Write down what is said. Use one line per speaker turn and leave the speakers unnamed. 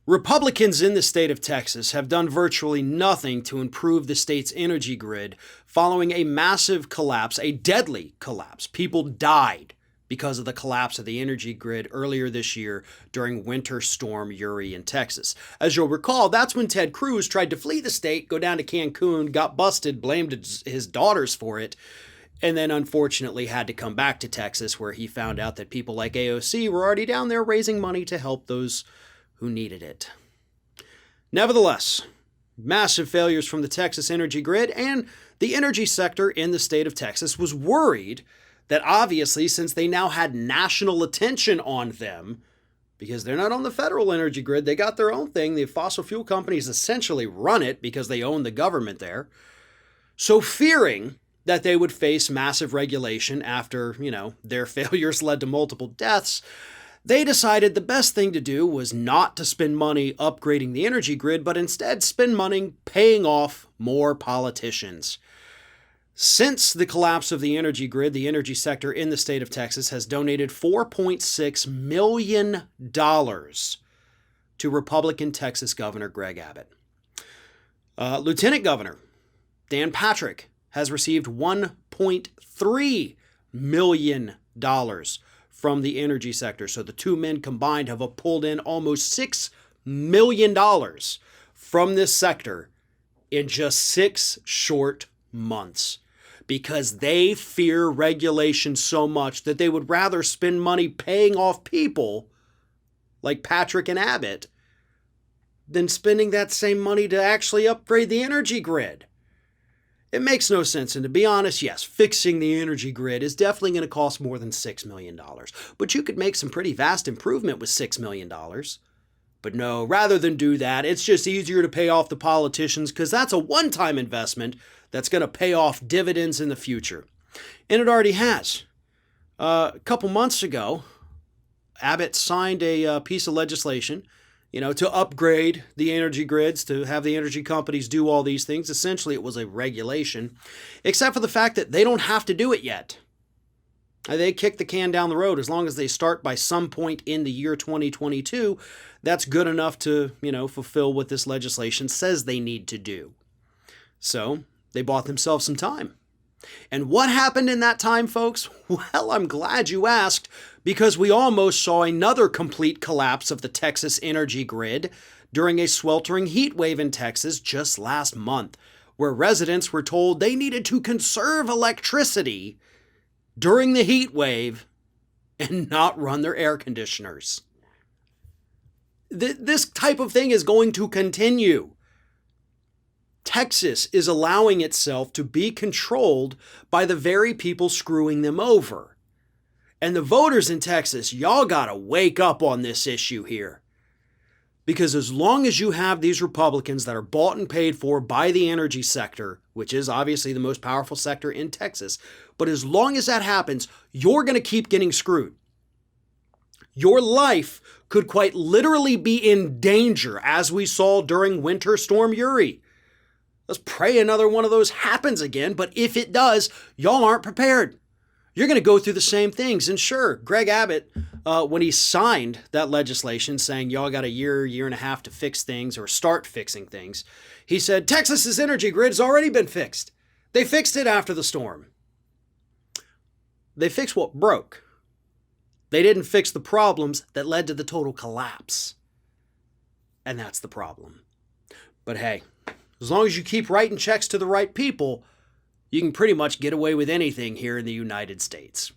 Republicans in the state of Texas have done virtually nothing to improve the state's energy grid following a massive collapse, a deadly collapse. People died because of the collapse of the energy grid earlier this year during Winter Storm Uri in Texas. As you'll recall, that's when Ted Cruz tried to flee the state, go down to Cancun, got busted, blamed his daughters for it, and then unfortunately had to come back to Texas, where he found out that people like AOC were already down there raising money to help those who needed it. Nevertheless, massive failures from the Texas energy grid, and the energy sector in the state of Texas was worried that obviously, since they now had national attention on them, because they're not on the federal energy grid, they got their own thing. The fossil fuel companies essentially run it because they own the government there. So fearing that they would face massive regulation after, their failures led to multiple deaths, they decided the best thing to do was not to spend money upgrading the energy grid, but instead spend money paying off more politicians. Since the collapse of the energy grid, the energy sector in the state of Texas has donated $4.6 million to Republican Texas Governor Greg Abbott. Lieutenant Governor Dan Patrick has received $1.3 million from the energy sector. So the two men combined have pulled in almost $6 million from this sector in just 6 short months, because they fear regulation so much that they would rather spend money paying off people like Patrick and Abbott than spending that same money to actually upgrade the energy grid. It makes no sense. And to be honest, yes, fixing the energy grid is definitely going to cost more than $6 million. But you could make some pretty vast improvement with $6 million. But no, rather than do that, it's just easier to pay off the politicians, because that's a one-time investment that's going to pay off dividends in the future. And it already has. A couple months ago, Abbott signed a piece of legislation to upgrade the energy grids, to have the energy companies do all these things. Essentially, it was a regulation, except for the fact that they don't have to do it yet. They kick the can down the road. As long as they start by some point in the year 2022, that's good enough to, fulfill what this legislation says they need to do. So they bought themselves some time. And what happened in that time, folks? Well, I'm glad you asked, because we almost saw another complete collapse of the Texas energy grid during a sweltering heat wave in Texas just last month, where residents were told they needed to conserve electricity during the heat wave and not run their air conditioners. This type of thing is going to continue. Texas is allowing itself to be controlled by the very people screwing them over. And the voters in Texas, y'all gotta wake up on this issue here. Because as long as you have these Republicans that are bought and paid for by the energy sector, which is obviously the most powerful sector in Texas, but as long as that happens, you're gonna keep getting screwed. Your life could quite literally be in danger, as we saw during Winter Storm Uri. Let's pray another one of those happens again, but if it does, y'all aren't prepared. You're going to go through the same things. And sure, Greg Abbott, when he signed that legislation saying y'all got a year and a half to fix things or start fixing things, he said Texas's energy grid's already been fixed. They fixed it after the storm. They fixed what broke. They didn't fix the problems that led to the total collapse. And that's the problem. But hey, as long as you keep writing checks to the right people, you can pretty much get away with anything here in the United States.